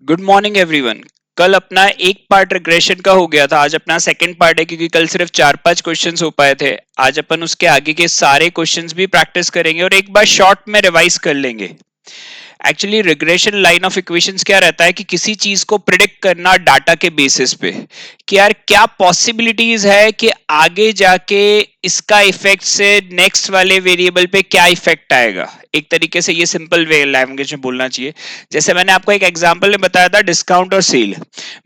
Good morning everyone. कल अपना एक पार्ट रिग्रेशन का हो गया था, आज अपना सेकंड पार्ट है क्योंकि कल सिर्फ 4-5 क्वेश्चंस हो पाए थे। आज अपन उसके आगे के सारे क्वेश्चंस भी प्रैक्टिस करेंगे और एक बार शॉर्ट में रिवाइज कर लेंगे। Actually regression line of equations क्या रहता है कि किसी चीज को प्रिडिक्ट करना डाटा के बेसिस पे कि यार क्या पॉसिबिलिटीज है कि आगे जाके इसका इफेक्ट से नेक्स्ट वाले वेरिएबल पे क्या इफेक्ट आएगा। एक तरीके से ये सिंपल वे लैंग्वेज में बोलना चाहिए। जैसे मैंने आपको एक एग्जांपल में बताया था डिस्काउंट और सेल।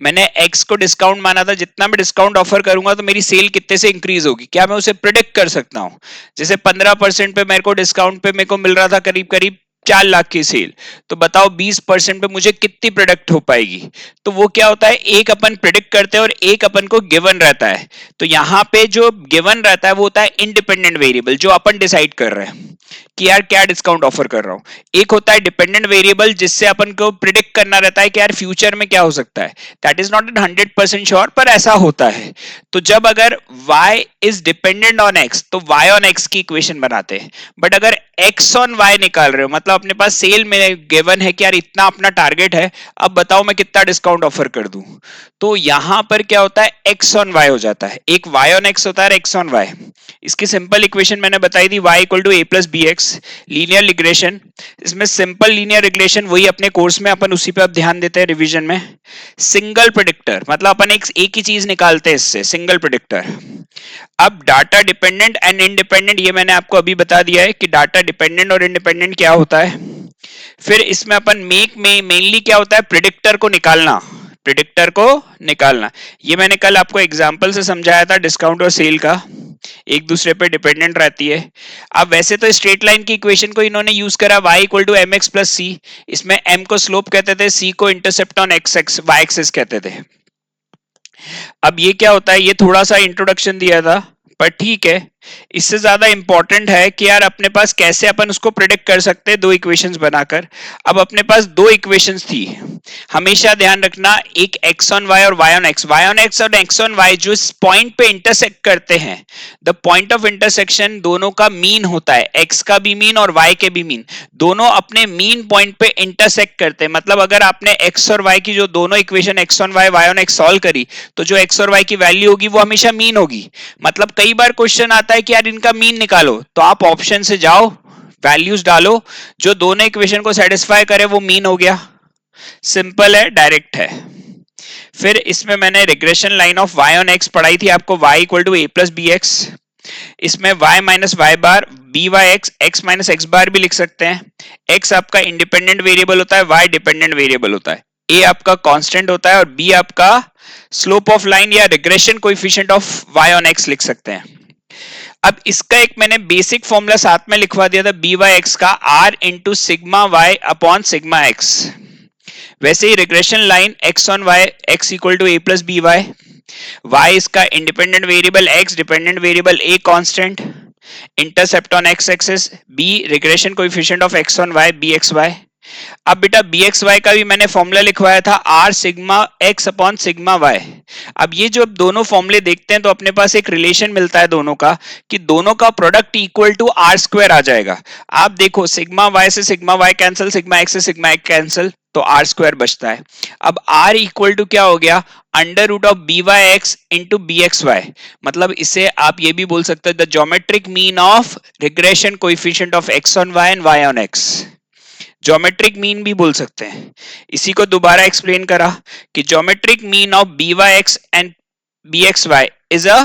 मैंने एक्स को डिस्काउंट माना था, जितना मैं डिस्काउंट ऑफर करूंगा तो मेरी सेल कितने से इंक्रीज होगी, क्या मैं उसे प्रिडिक्ट कर सकता हूं। जैसे 15% पे मेरे को डिस्काउंट पे मेरे को मिल रहा था करीब करीब 4 लाख की सेल, तो बताओ 20% पे मुझे कितनी प्रोडक्ट हो पाएगी। तो वो क्या होता है, एक अपन प्रिडिक्ट करते हैं और एक अपन को गिवन रहता है। तो यहाँ पे जो गिवन रहता है वो होता है इंडिपेंडेंट वेरिएबल, जो अपन डिसाइड कर रहे हैं कि यार क्या डिस्काउंट ऑफर कर रहा हूं। एक होता है डिपेंडेंट वेरिएबल जिससे अपन को प्रिडिक्ट करना रहता है कि यार फ्यूचर में क्या हो सकता है। दैट इज नॉट 100% श्योर पर ऐसा होता है। तो जब अगर y is dependent on x तो y ऑन x की इक्वेशन बनाते हैं। बट अगर x ऑन y निकाल रहे हो, मतलब अपने पास सेल में गिवन है कि यार इतना अपना टारगेट है, अब बताओ मैं कितना डिस्काउंट ऑफर कर दूं। तो यहां पर क्या होता है, x ऑन y हो जाता है। एक y ऑन x होता है, x ऑन y। इसकी सिंपल इक्वेशन मैंने बताई थी, y equal to A plus b x. Linear regression, इसमें सिंपल लीनियर रिग्रेशन वही अपने कोर्स में अपन उसी पे अब ध्यान देते हैं रिवीजन में। सिंगल प्रेडिक्टर मतलब अपन एक ही चीज निकालते हैं इससे, सिंगल प्रेडिक्टर। अब डाटा डिपेंडेंट एंड इंडिपेंडेंट, ये मैंने आपको अभी बता दिया है कि डाटा डिपेंडेंट और इंडिपेंडेंट क्या होता है। फिर इसमें अपन मेक में मेनली क्या होता है, प्रिडिक्टर को निकालना। प्रिडिक्टर को निकालना, ये मैंने कल आपको एग्जांपल से समझाया था डिस्काउंट और सेल का, एक दूसरे पे डिपेंडेंट रहती है। अब वैसे तो स्ट्रेट लाइन की इक्वेशन को इन्होंने यूज करा y equal to m x plus c. इसमें m को स्लोप कहते थे, c को intercept on x x y axis कहते थे। अब ये क्या होता है, ये थोड़ा सा इंट्रोडक्शन दिया था पर ठीक है। इससे ज्यादा इंपॉर्टेंट है कि यार अपने पास कैसे अपन उसको प्रिडिक्ट कर सकते हैं दो इक्वेशंस बनाकर। अब अपने पास दो इक्वेशंस थी, हमेशा ध्यान रखना, एक x ऑन y और y on x। y on x और x ऑन y जो इस पॉइंट पे इंटरसेक्ट करते हैं, द पॉइंट ऑफ इंटरसेक्शन दोनों का मीन होता है, x का भी मीन और y के भी मीन। दोनों अपने मीन पॉइंट पे इंटरसेक्ट करते हैं। मतलब अगर आपने x और y की जो दोनों equation x on y y on x solve करी, तो जो x और y की वैल्यू होगी वो हमेशा मीन होगी। मतलब कई बार क्वेश्चन आता है कि यार इनका मीन निकालो, तो आप ऑप्शन से जाओ, वैल्यूज डालो, जो दोनों इक्वेशन को सेटिस्फाई करे वो मीन हो गया। सिंपल है, डायरेक्ट है। फिर इसमें मैंने regression line of y on x पढ़ाई थी आपको, y equal to A plus b x. इसमें y minus y bar b Y x, x minus x bar भी लिख सकते हैं। x आपका इंडिपेंडेंट वेरिएबल होता है, y डिपेंडेंट वेरिएबल होता है। a आपका कांस्टेंट होता है और b आपका स्लोप ऑफ लाइन या regression coefficient of y on x लिख सकते हैं। अब इसका एक मैंने बेसिक फॉर्मूला साथ में लिखवा दिया था, बी वाई एक्स का r into sigma Y upon sigma X. वैसे ही regression line x on y x equal to A plus B Y, y इसका independent variable x, dependent variable a constant, intercept on x axis, b regression coefficient of x on y b x y। अब बेटा B x Y का भी मैंने formula लिखवाया था, r sigma x upon sigma y. अब ये जो दोनों फॉर्मूले देखते हैं तो अपने पास एक रिलेशन मिलता है दोनों का, कि दोनों का product equal to are square आ जाएगा। आप देखो सिग्मा वाई से sigma Y cancel, sigma X से सिग्मा एक्स कैंसिल, तो आर स्क्वायर बचता है। अब आर इक्वल टू क्या हो गया, under root of B Y X into B x Y. मतलब इसे आप ये भी बोल सकते हो the geometric mean of regression coefficient of X on Y and Y on X. Geometric mean भी बोल सकते हैं। इसी को दोबारा एक्सप्लेन करा कि geometric mean of B Y x and b x y is a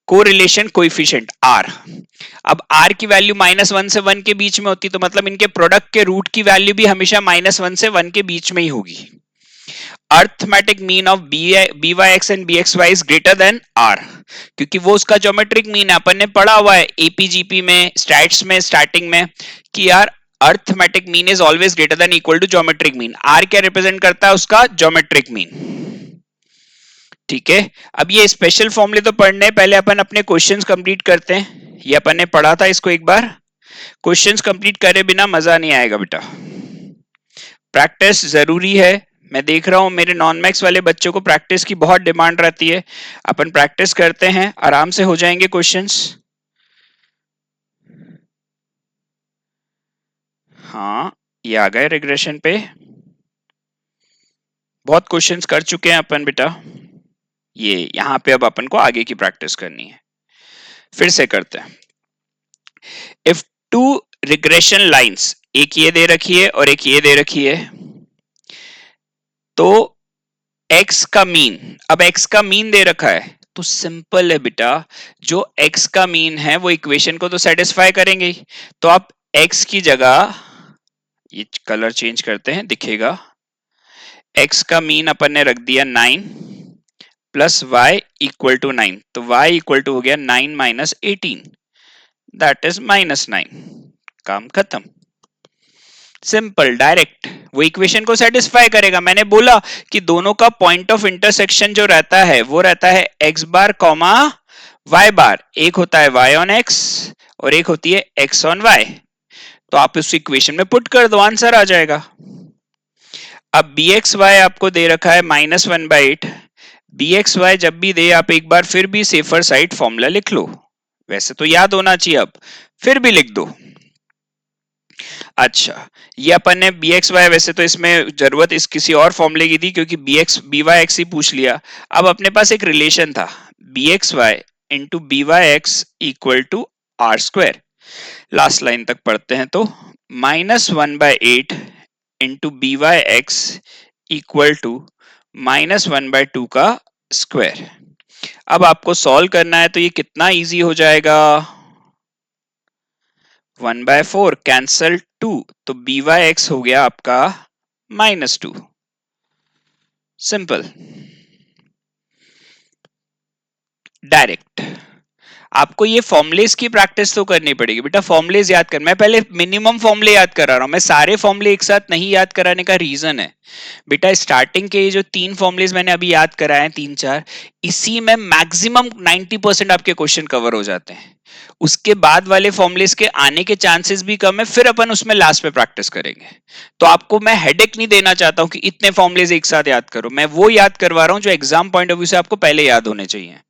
correlation coefficient r. अब आर की वैल्यू -1 से 1 के बीच में होती, तो मतलब इनके प्रोडक्ट के रूट की वैल्यू भी हमेशा -1 से 1 के बीच में ही होगी। Arithmetic mean of B Y x and b x y is greater than r, क्योंकि वो उसका ज्योमेट्रिक मीन है। अपन ने पढ़ा हुआ है एपीजीपी में, स्टैट्स में, स्टार्टिंग में, कि यार arithmetic mean is always greater than equal to geometric mean. R क्या रिप्रेजेंट करता है, उसका ज्योमेट्रिक मीन। ठीक है, अब ये स्पेशल फॉर्मूले तो पढ़ने पहले अपन अपने क्वेश्चंस कंप्लीट करते हैं। ये अपन ने पढ़ा था इसको एक बार, क्वेश्चंस कंप्लीट करे बिना मजा नहीं आएगा बेटा, प्रैक्टिस जरूरी है। मैं देख रहा हूं मेरे नॉन मैक्स वाले बच्चों को प्रैक्टिस की बहुत डिमांड रहती है। अपन प्रैक्टिस करते हैं, आराम से हो जाएंगे क्वेश्चंस। हाँ, ये आ गए रिग्रेशन पे, बहुत क्वेश्चंस कर चुके हैं अपन बेटा, ये यहाँ पे अब अपन को आगे की प्रैक्टिस करनी है। फिर से करते हैं। इफ टू रिग्रेशन लाइंस, एक ये दे रखी है और एक ये दे रखी है, तो x का मीन, अब x का मीन दे रखा है तो सिंपल है बेटा, जो x का मीन है वो इक्वेशन को तो सेटिस्फाई करेंगे ही। तो आप x की जगह, ये कलर चेंज करते हैं, दिखेगा x का मीन अपन ने रख दिया 9 प्लस y इक्वल टू 9, तो y इक्वल टू हो गया 9 माइनस 18, दैट इज -9। काम खत्म, सिंपल डायरेक्ट, वो इक्वेशन को सेटिस्फाई करेगा। मैंने बोला कि दोनों का पॉइंट ऑफ इंटरसेक्शन जो रहता है वो रहता है x बार कॉमा y बार, एक होता है y ऑन x और एक होती है x ऑन y। तो आप उस इक्वेशन में पुट कर दो, आंसर आ जाएगा। अब bxy आपको दे रखा है -1/8, bxy जब भी दे आप एक बार फिर भी सेफर साइड फॉर्मूला लिख लो, वैसे तो याद होना चाहिए, अब फिर भी लिख दो। अच्छा, ये अपन ने bxy, वैसे तो इसमें जरूरत इस किसी और फॉर्मूले की थी क्योंकि byx ही पूछ लिया। अब अपने पास एक रिलेशन था bxy into byx equal to are square. Last line तक पढ़ते हैं तो -1/8 इंटू byx इक्वल टू -1/2 का स्क्वायर। अब आपको सॉल्व करना है तो ये कितना इजी हो जाएगा, 1/4 कैंसल 2, तो byx हो गया आपका -2। Simple, direct. आपको ये फॉर्मुलेस की प्रैक्टिस तो करनी पड़ेगी बेटा, फॉर्मुलेस याद कर, मैं पहले मिनिमम फॉर्मुले याद करा रहा हूं, मैं सारे फॉर्मुले एक साथ नहीं याद कराने का रीजन है बेटा, स्टार्टिंग के जो 3 फॉर्मुलेस मैंने अभी याद कराए हैं, 3-4, इसी में मैक्सिमम 90% आपके क्वेश्चन कवर हो जाते हैं। उसके बाद वाले फॉर्मुलेस के आने के चांसेस भी कम है, फिर अपन उसमें लास्ट में प्रैक्टिस करेंगे। तो आपको मैं हेडेक नहीं देना चाहता हूं कि इतने फॉर्मुलेस एक साथ याद करो, मैं वो याद करवा रहा हूं जो एग्जाम पॉइंट ऑफ व्यू से आपको पहले याद होने चाहिए।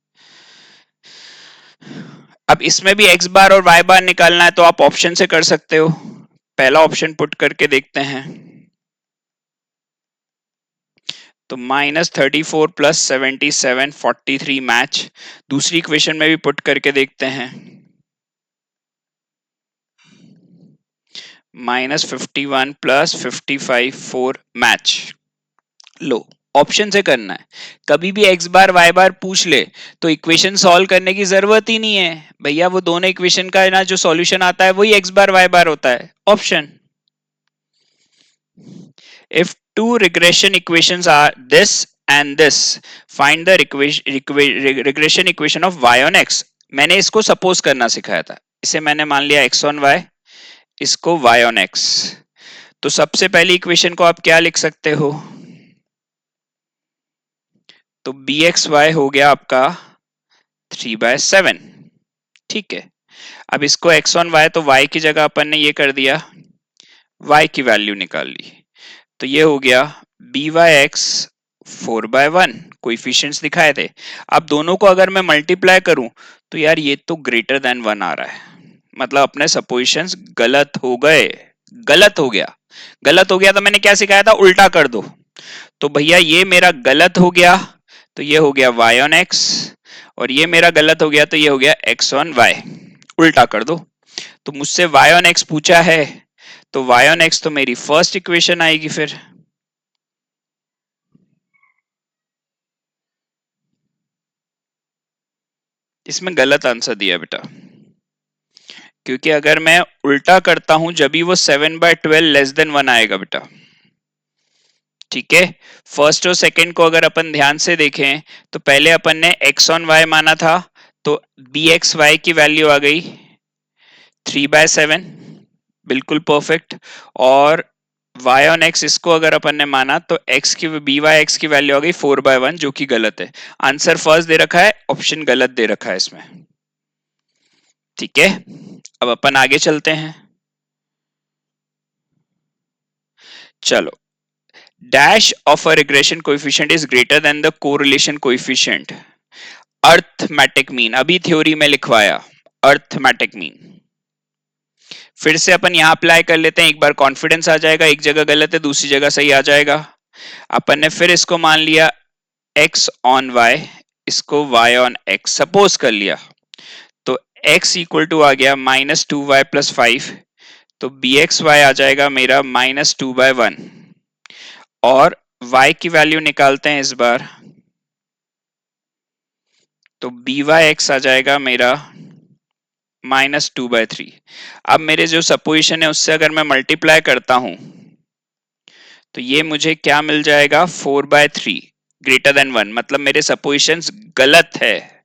अब इसमें भी x बार और y बार निकालना है तो आप ऑप्शन से कर सकते हो। पहला ऑप्शन पुट करके देखते हैं, तो -34 प्लस 77 43 मैच। दूसरी इक्वेशन में भी पुट करके देखते हैं, -51 प्लस 55 4 मैच। लो, ऑप्शन से करना है। कभी भी x बार y बार पूछ ले तो इक्वेशन सॉल्व करने की जरूरत ही नहीं है भैया, वो दोनों इक्वेशन का ना जो सॉल्यूशन आता है वही x बार y बार होता है, option. If two regression equations are this and this, find the regression equation of y on x। मैंने इसको सपोज करना सिखाया था, इसे मैंने मान लिया x on y, इसको y on x। तो सबसे पहली इक्वेशन को आप क्या लिख सकते हो, तो bxy हो गया आपका 3/7, ठीक है। अब इसको x on y, तो y की जगह अपन ने ये कर दिया, y की वैल्यू निकाल ली, तो ये हो गया byx 4/1, कोएफिशिएंट्स दिखाए थे। अब दोनों को अगर मैं मल्टीप्लाई करूं तो यार ये तो ग्रेटर देन 1 आ रहा है, मतलब अपने सपोजिशंस गलत हो गए, गलत हो गया। गलत हो गया तो मैंने क्या सिखाया था, उल्टा कर दो। तो भैया ये मेरा गलत हो गया, तो ये हो गया y on x, और ये मेरा गलत हो गया तो ये हो गया x on y। उल्टा कर दो, तो मुझसे y on x पूछा है, तो y on x तो मेरी फर्स्ट इक्वेशन आएगी। फिर इसमें गलत आंसर दिया बेटा, क्योंकि अगर मैं उल्टा करता हूं जब भी वो 7/12 लेस देन 1 आएगा बेटा, ठीक है। फर्स्ट और सेकंड को अगर अपन ध्यान से देखें तो पहले अपन ने x on y माना था, तो bxy की वैल्यू आ गई 3/7, बिल्कुल परफेक्ट। और y on x इसको अगर अपन ने माना तो x की byx की वैल्यू आ गई 4/1, जो कि गलत है। आंसर फर्स्ट दे रखा है, ऑप्शन गलत दे रखा है इसमें, ठीक है। अब अपन आगे चलते हैं, चलो। Dash of a regression coefficient is greater then the correlation coefficient, arithmetic mean, अभी थ्योरी में लिखवाया अर्थमेटिक मीन। फिर से अपन यहां अप्लाई कर लेते हैं, एक बार कॉन्फिडेंस आ जाएगा, एक जगह गलत है दूसरी जगह सही आ जाएगा। अपन ने फिर इसको मान लिया x ऑन y, इसको y ऑन x सपोज कर लिया, तो x इक्वल टू आ गया -2y+5, तो bxy आ जाएगा मेरा -2/1, और y की वैल्यू निकालते हैं इस बार, तो byx आ जाएगा मेरा -2/3। अब मेरे जो सपोजिशन है उससे अगर मैं मल्टीप्लाई करता हूं तो ये मुझे क्या मिल जाएगा, 4/3 ग्रेटर देन 1, मतलब मेरे सपोजिशंस गलत है।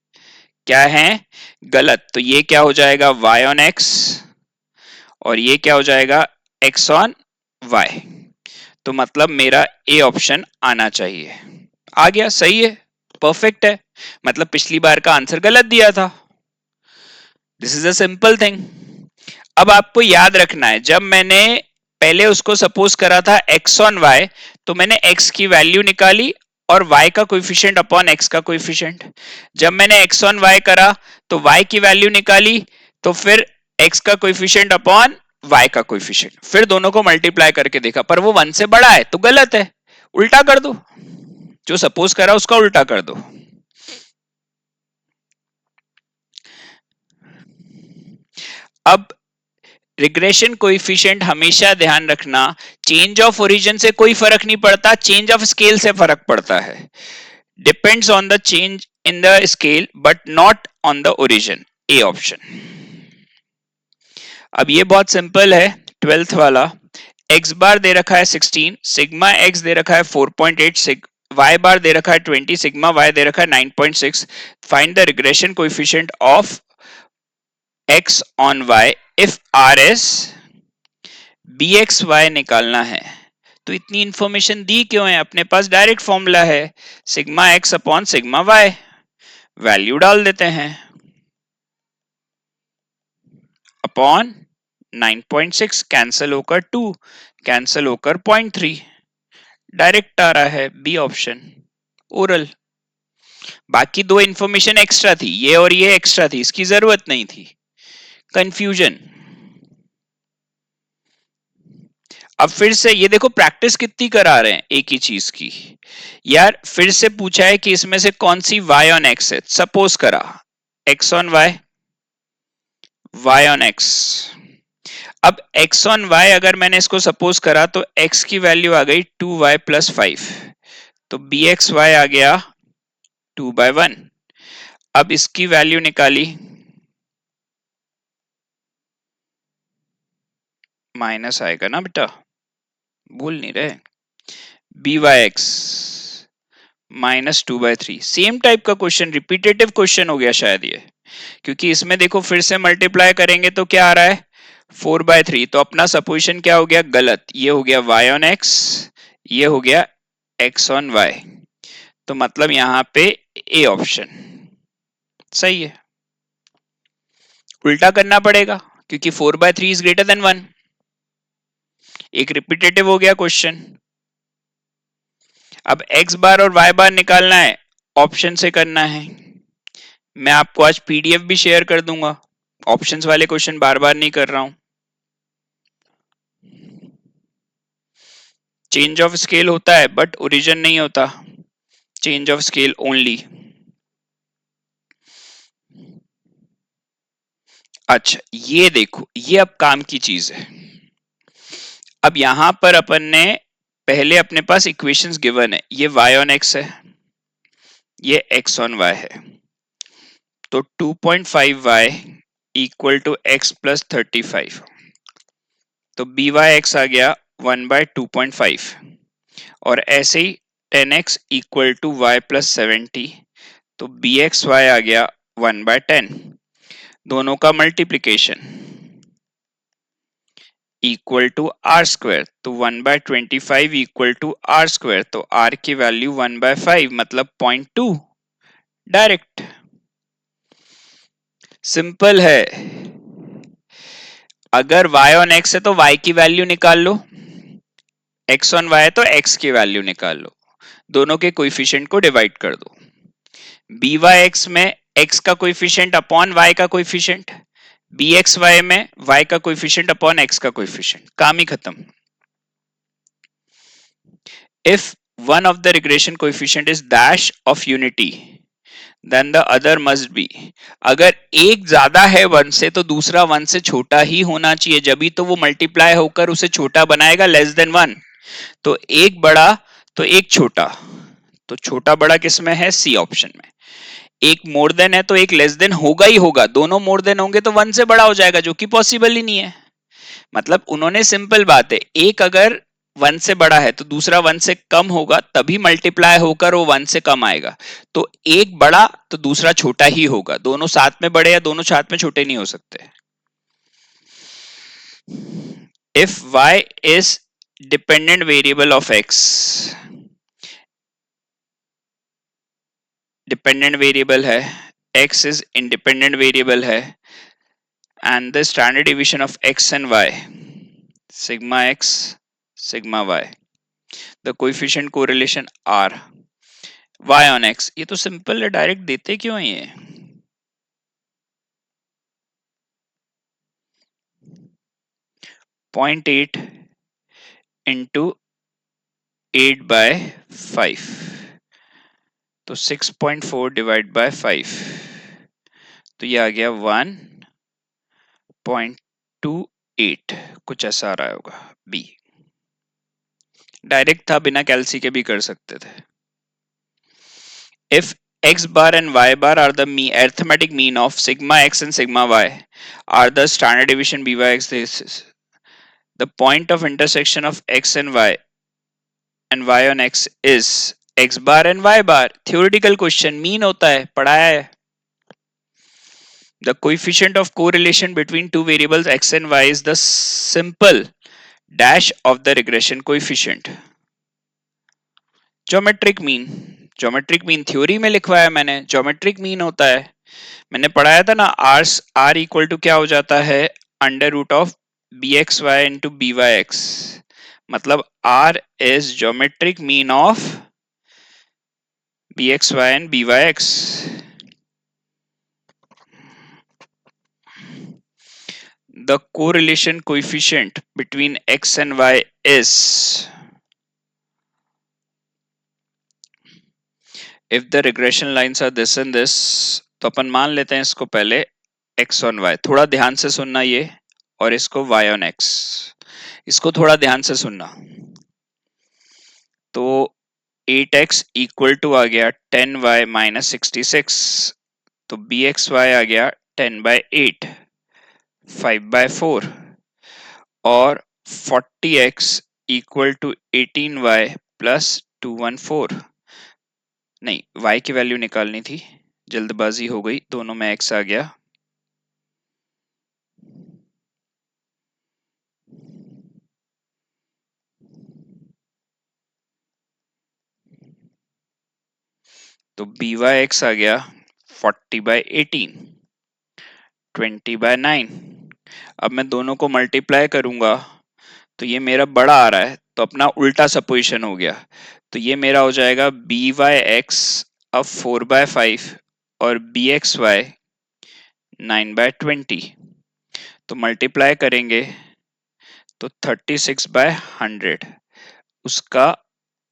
क्या है, गलत। तो ये क्या हो जाएगा, y ऑन x, और ये क्या हो जाएगा, x ऑन y। तो मतलब मेरा ए ऑप्शन आना चाहिए। आ गया, सही है, परफेक्ट है, मतलब पिछली बार का आंसर गलत दिया था। This is a simple thing. अब आपको याद रखना है, जब मैंने पहले उसको सपोज करा था x ऑन y, तो मैंने x की वैल्यू निकाली और y का कोएफिशिएंट अपॉन x का कोएफिशिएंट। जब मैंने x ऑन y करा तो y की वैल्यू निकाली, तो फिर x का कोएफिशिएंट अपॉन y का कोएफिशिएंट, फिर दोनों को मल्टीप्लाई करके देखा, पर वो 1 से बड़ा है तो गलत है, उल्टा कर दो, जो सपोज करा उसका उल्टा कर दो। अब रिग्रेशन कोएफिशिएंट हमेशा ध्यान रखना, चेंज ऑफ ओरिजिन से कोई फर्क नहीं पड़ता, चेंज ऑफ स्केल से फर्क पड़ता है। Depends on the change in the scale but not on the origin, A option. अब ये बहुत सिंपल है, 12th वाला। x बार दे रखा है 16, सिग्मा x दे रखा है 4.8, y बार दे रखा है 20, सिग्मा y दे रखा है 9.6। Find the regression coefficient of x on y if r is bxy निकालना है। तो इतनी इंफॉर्मेशन दी क्यों है, अपने पास डायरेक्ट फॉर्मूला है, sigma x upon sigma y, value डाल देते हैं, अपॉन 9.6 कैंसिल होकर 2, कैंसिल होकर 0.3, डायरेक्ट आ रहा है बी ऑप्शन, ओरल। बाकी दो इंफॉर्मेशन एक्स्ट्रा थी, ये और ये एक्स्ट्रा थी, इसकी जरूरत नहीं थी, कंफ्यूजन। अब फिर से ये देखो प्रैक्टिस कितनी करा रहे हैं एक ही चीज की। यार फिर से पूछा है कि इसमें से कौन सी y ऑन x है, सपोज करा x on y, y on x। अब x ऑन y अगर मैंने इसको सपोज करा तो x की वैल्यू आ गई 2y+5, तो bxy आ गया 2/1। अब इसकी वैल्यू निकाली, माइनस आएगा ना बेटा, भूल नहीं रहे, byx -2/3। सेम टाइप का क्वेश्चन, रिपीटेटिव क्वेश्चन हो गया शायद ये, क्योंकि इसमें देखो फिर से मल्टीप्लाई करेंगे तो क्या आ रहा है, 4/3। तो अपना सपोजिशन क्या हो गया, गलत, ये हो गया y ऑन x, ये हो गया x ऑन y, तो मतलब यहां पे ए ऑप्शन सही है। उल्टा करना पड़ेगा क्योंकि 4/3 इज ग्रेटर देन 1, एक रिपीटेटिव हो गया क्वेश्चन। अब x बार और y बार निकालना है, ऑप्शन से करना है। मैं आपको आज पीडीएफ भी शेयर कर दूंगा, ऑप्शंस वाले क्वेश्चन बार बार नहीं कर रहा हूं। चेंज ऑफ स्केल होता है बट ओरिजिन नहीं होता, चेंज ऑफ स्केल ओनली। अच्छा ये देखो, ये अब काम की चीज है। अब यहां पर अपन ने पहले अपने पास इक्वेशंस गिवन है, ये y ऑन x है, ये x ऑन y है, तो 2.5y equal to x plus 35, तो byx आ गया 1/2.5, और ऐसे ही 10x equal to y plus 70, तो bxy आ गया 1/10। दोनों का multiplication equal to are square, तो 1/25 इक्वल टू आर स्क्वायर, तो r की वैल्यू 1/5 मतलब 0.2, डायरेक्ट, सिंपल है। अगर y ऑन x है तो y की वैल्यू निकाल लो, x ऑन y है तो x की वैल्यू निकाल लो, दोनों के कोएफिशिएंट को डिवाइड कर दो। byx में x का कोएफिशिएंट अपॉन y का कोएफिशिएंट, bxy में y का कोएफिशिएंट अपॉन x का कोएफिशिएंट, काम ही खत्म। If one of the regression coefficient is dash of unity, then the other must be. अगर एक ज्यादा है वन से तो दूसरा वन से छोटा ही होना चाहिए, जब भी तो वो मल्टीप्लाई होकर उसे छोटा बनाएगा, लेस देन वन। तो एक बड़ा तो एक छोटा, तो छोटा बड़ा किसमें है? सी ऑप्शन में। एक मोर देन है तो एक लेस देन होगा ही होगा, दोनों मोर देन होंगे तो वन से बड़ा हो जाएगा, जो कि पॉसिबल ही नहीं है। मतलब उन्होंने सिंपल बात है, एक अगर वन से बड़ा है तो दूसरा वन से कम होगा, तभी मल्टीप्लाई होकर वो वन से कम आएगा। तो एक बड़ा तो दूसरा छोटा ही होगा, दोनों साथ में बड़े या दोनों साथ में छोटे नहीं हो सकते। If y is dependent variable of x, dependent variable है, x इज इंडिपेंडेंट वेरिएबल है, and the standard deviation of x and y, sigma x sigma y, the coefficient correlation r, y on x। ये तो simple है, direct देते क्यों है ये? Point 8 into 8/5, तो 6.4 डिवाइड बाय 5, तो ये आ गया 1.28, कुछ ऐसा आ रहा होगा बी। डायरेक्ट था, बिना कैलसी के भी कर सकते थे। If x bar and y bar are the arithmetic mean of sigma x and sigma y are the standard deviation by x, this is the point of intersection of x and y on x is x bar and y bar। theoretical question, mean होता है, पढ़ाया है। The coefficient of correlation between two variables x and y is the simple dash of the regression coefficient। Geometric mean, geometric mean theory में लिखवाया मैंने, geometric mean होता है, मैंने पढ़ाया था ना, आर इक्वल टू क्या हो जाता है? Under root of B x Y into B Y X. मतलब R is geometric mean of B x Y and B Y X. The correlation coefficient between x and y is, if the regression lines are this and this, तो अपन मान लेते हैं इसको पहले x on y। थोड़ा ध्यान से सुनना ये, और इसको y on x, इसको थोड़ा ध्यान से सुनना। तो 8x इक्वल टू आ गया 10y माइनस 66, तो bxy आ गया 10/8, 5/4, और 40x equal to 18y plus 214। नहीं, y की वैल्यू निकालनी थी, जल्दबाजी हो गई, दोनों में x आ गया। तो by(x) आ गया 40/18, 20/9। अब मैं दोनों को मल्टीप्लाई करूंगा तो ये मेरा बड़ा आ रहा है, तो अपना उल्टा सपोजिशन हो गया, तो ये मेरा हो जाएगा by(x) अब 4/5 और bxy 9/20, तो मल्टीप्लाई करेंगे तो 36/100, उसका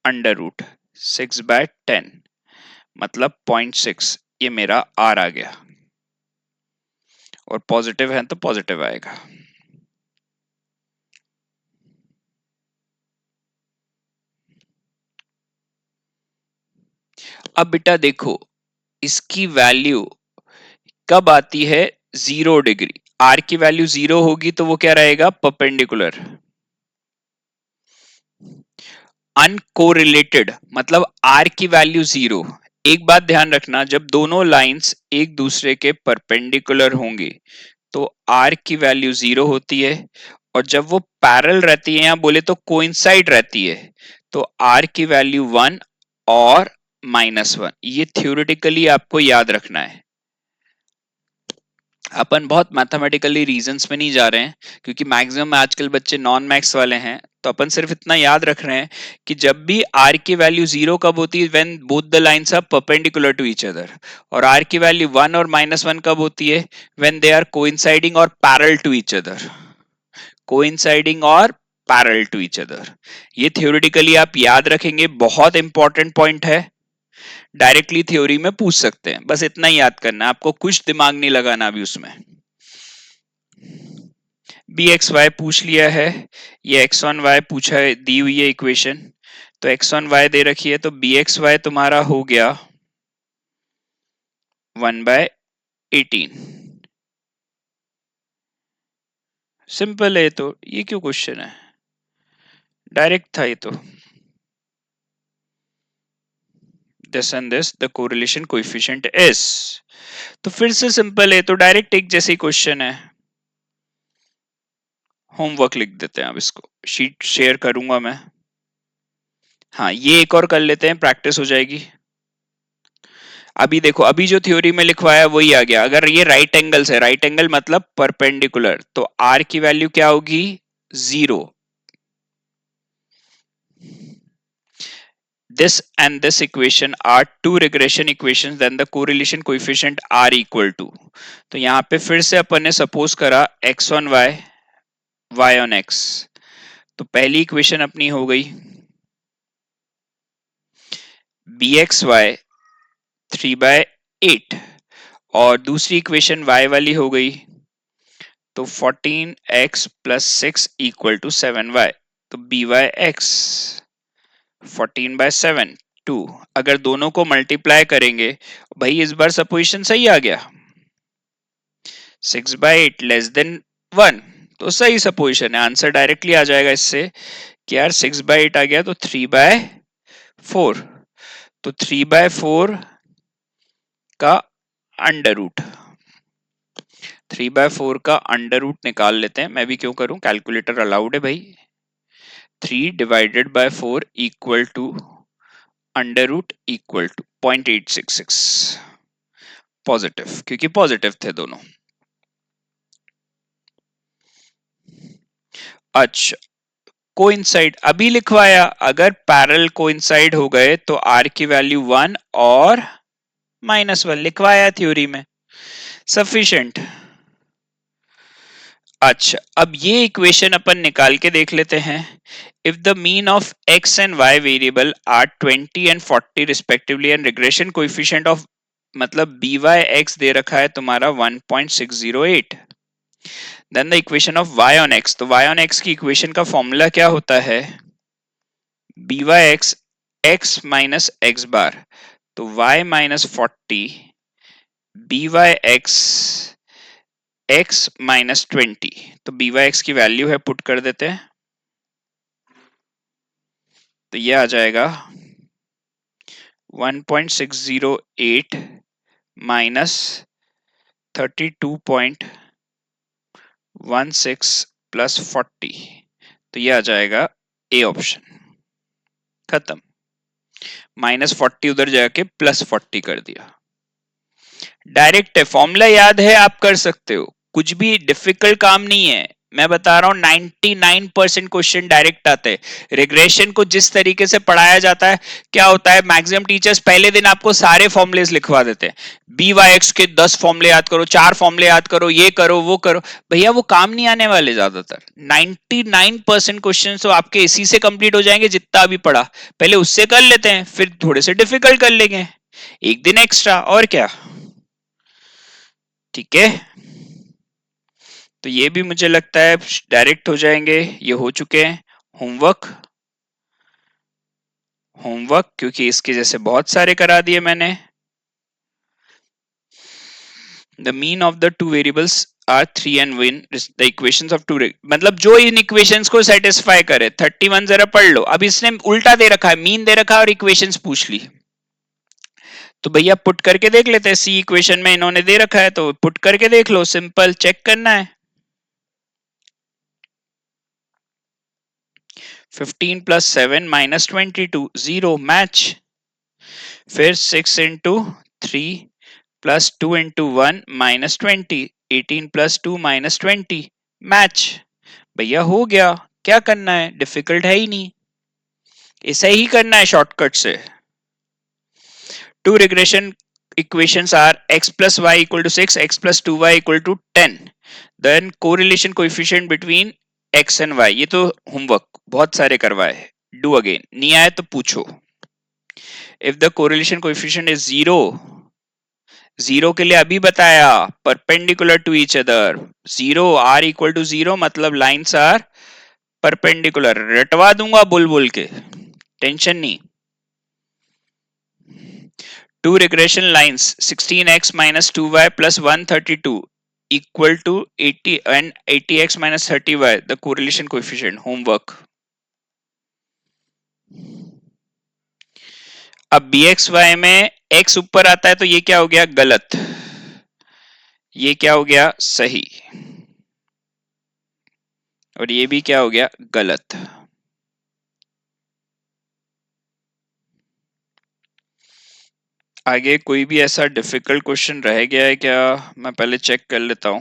अंडर रूट 6/10, मतलब 0.6, ये मेरा आर आ गया, और पॉजिटिव है तो पॉजिटिव आएगा। अब बेटा देखो, इसकी वैल्यू कब आती है? 0 डिग्री। आर की वैल्यू 0 होगी तो वो क्या रहेगा? परपेंडिकुलर। अनकोरिलेटेड मतलब आर की वैल्यू 0। एक बात ध्यान रखना, जब दोनों लाइंस एक दूसरे के परपेंडिकुलर होंगी तो आर की वैल्यू 0 होती है, और जब वो पैरेलल रहती है या बोले तो कोइंसाइड रहती है तो आर की वैल्यू 1 और -1। ये थ्योरेटिकली आपको याद रखना है। अपन बहुत मैथमेटिकली रीजंस में नहीं जा रहे हैं, क्योंकि मैक्सिमम आजकल बच्चे नॉन मैथ्स वाले हैं, तो अपन सिर्फ इतना याद रख रहे हैं कि जब भी आर की वैल्यू 0 कब होती है? When both the lines are perpendicular to each other. और आर की वैल्यू 1 और -1 कब होती है? व्हेन दे आर कोइंसाइडिंग और parallel to each other. Coinciding और पैरेलल टू ईच अदर। ये थ्योरेटिकली आप याद रखेंगे, बहुत इंपॉर्टेंट पॉइंट है, डायरेक्टली थ्योरी में पूछ सकते हैं, बस इतना ही याद करना है आपको, कुछ दिमाग नहीं लगाना अभी उसमें। बी एक्स वाई पूछ लिया है, ये एक्स वन वाई पूछा है, दी हुई है इक्वेशन, तो एक्स वन वाई दे रखी है, तो बी एक्स वाई तुम्हारा हो गया 1/18। सिंपल है, तो ये क्यों क्वेश्चन है, डायरेक्ट था ये तो। This and this the correlation coefficient is, तो फिर से सिंपल है, तो डायरेक्ट एक जैसे क्वेश्चन है। होमवर्क लिख देते हैं, अब इसको शीट शेयर करूंगा मैं। हाँ, ये एक और कर लेते हैं, प्रैक्टिस हो जाएगी। अभी देखो, अभी जो थ्योरी में लिखवाया वही आ गया। अगर ये राइट एंगल है, राइट एंगल मतलब परपेंडिकुलर, तो आर की वैल्यू क्या होगी, 0। This and this equation are two regression equations, then the correlation coefficient are equal to, तो यहां पे फिर से अपन ने सपोज करा x on y, y on x, तो पहली इक्वेशन अपनी हो गई bxy 3/8, और दूसरी इक्वेशन y वाली हो गई तो 14x plus 6 equal to 7y, तो byx 14/7 2। अगर दोनों को मल्टीप्लाई करेंगे, भाई इस बार सपोजिशन सही आ गया, 6/8 लेस देन 1, तो सही सपोजिशन है, आंसर डायरेक्टली आ जाएगा इससे कि यार 6/8 आ गया तो 3/4, तो 3/4 का अंडर रूट, 3/4 का अंडर रूट निकाल लेते हैं, मैं भी क्यों करूं, कैलकुलेटर अलाउड है भाई। 3/4 equal to under root equal to 0.866, positive, क्योंकि पॉजिटिव थे दोनों। अच्छा, कोइंसाइड अभी लिखवाया, अगर पैरेलल कोइंसाइड हो गए तो आर की वैल्यू 1 और -1 लिखवाया थ्योरी में, सफिशिएंट। अच्छा, अब ये इक्वेशन अपन निकाल के देख लेते हैं। If the mean of x and y variable are 20 and 40 respectively and regression coefficient of, मतलब byx दे रखा है तुम्हारा 1.608, then the equation of y on x, तो y on x की इक्वेशन का फॉर्मूला क्या होता है, byx x minus x bar, तो y minus 40 byx x minus 20, तो byx की वैल्यू है, पुट कर देते हैं, तो ये आ जाएगा 1.608 माइनस 32.16 प्लस 40, तो ये आ जाएगा ए ऑप्शन, खत्म। -40 उधर जाके +40 कर दिया, डायरेक्ट है, फॉर्मूला याद है, आप कर सकते हो, कुछ भी डिफिकल्ट काम नहीं है, मैं बता रहा हूं 99% क्वेश्चन डायरेक्ट आते हैं। रिग्रेशन को जिस तरीके से पढ़ाया जाता है, क्या होता है, मैक्सिमम टीचर्स पहले दिन आपको सारे फॉर्मुलेस लिखवा देते हैं, BYX के 10 फॉर्मुले याद करो, 4 फॉर्मुले याद करो, ये करो वो करो, भैया वो काम नहीं आने वाले ज्यादातर। 99% क्वेश्चन तो आपके इसी से कंप्लीट हो जाएंगे, जितना अभी पढ़ा, पहले उससे कर लेते हैं, फिर थोड़े से डिफिकल्ट कर लेंगे, एक दिन एक्स्ट्रा, और क्या, ठीक है। तो ये भी मुझे लगता है डायरेक्ट हो जाएंगे, ये हो चुके हैं। होमवर्क, होमवर्क क्योंकि इसके जैसे बहुत सारे करा दिए मैंने। The mean of the two variables are 3 and 1, the equations of two, मतलब जो इन इक्वेशंस को सेटिस्फाई करे। 31 जरा पढ़ लो, अब इसने उल्टा दे रखा है, मीन दे रखा है और इक्वेशंस पूछ ली, तो भैया पुट करके देख लेते हैं, सी इक्वेशन में इन्होंने दे रखा है तो पुट करके देख लो, सिंपल चेक करना है। 15 plus 7 minus 22 0, मैच। फिर 6 into 3 plus 2 into 1 minus 20, 18 plus 2 minus 20, match. भैया हो गया, क्या करना है, डिफिकल्ट है ही नहीं, ऐसा ही करना है शॉर्टकट से। Two regression equations are x plus y equal to 6, x plus 2y equal to 10, then correlation coefficient between x and y, ये तो होमवर्क बहुत सारे करवाए, डू अगेन, नहीं आया तो पूछो। If the correlation coefficient is zero, zero के लिए अभी बताया perpendicular to each other, zero r equal to zero मतलब लाइंस आर परपेंडिकुलर, रटवा दूंगा बुल बुल के, टेंशन नहीं। Two regression lines 16x minus 2y plus 132 equal to 80 and 80x minus 30y, the correlation coefficient, homework। अब bxy में x ऊपर आता है तो ये क्या हो गया गलत, ये क्या हो गया सही, और ये भी क्या हो गया गलत। आगे कोई भी ऐसा डिफिकल्ट क्वेश्चन रह गया है क्या, मैं पहले चेक कर लेता हूं।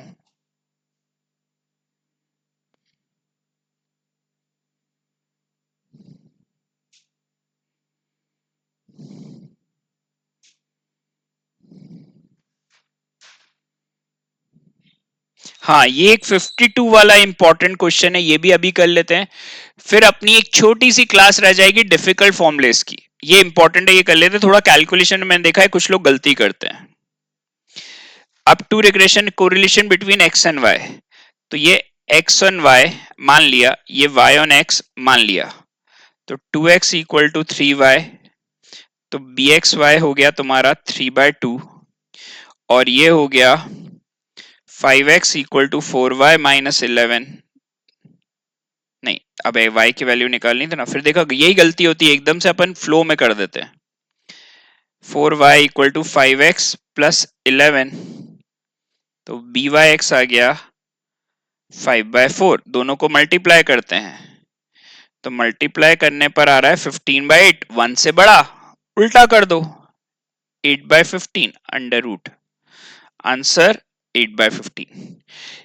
हाँ, ये एक 52 वाला इंपॉर्टेंट क्वेश्चन है, ये भी अभी कर लेते हैं, फिर अपनी एक छोटी सी क्लास रह जाएगी डिफिकल्ट फॉर्मुलेस की, ये इंपॉर्टेंट है, ये कर लेते हैं। थोड़ा कैलकुलेशन में मैंने देखा है कुछ लोग गलती करते हैं। अब two regression correlation between x and y, तो ये एक्स ऑन वाई मान लिया, ये वाई ऑन एक्स मान लिया, तो 2x इक्वल टू 3y, तो bxy हो गया तुम्हारा 3/2, और ये हो गया 5x equal to 4y minus 11, नहीं अब y की वैल्यू निकालनी थी ना, फिर देखा यही गलती होती है, एकदम से अपन फ्लो में कर देते हैं। 4y equal to 5x plus 11, तो byx आ गया 5/4, दोनों को मल्टीप्लाई करते हैं, तो मल्टीप्लाई करने पर आ रहा है 15/8, 1 से बड़ा, उल्टा कर दो, 8/15 अंडर रूट, आंसर 8/15।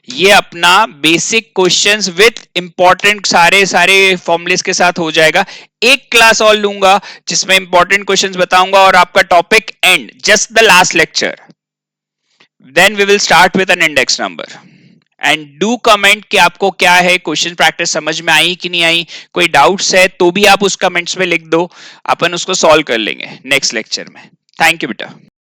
ये अपना बेसिक क्वेश्चंस विथ इंपॉर्टेंट सारे सारे फॉर्मुलेस के साथ हो जाएगा। एक क्लास और लूंगा जिसमें इंपॉर्टेंट क्वेश्चंस बताऊंगा और आपका topic end, just the last lecture, then we will start with an index number. And do comment कि आपको क्या है क्वेश्चन प्रैक्टिस समझ में आई कि नहीं आई, कोई डाउट्स है तो भी आप उस कमेंट्स में लिख दो, अपन उसको सॉल्व कर लेंगे नेक्स्ट लेक्चर में। थैंक यू बेटा।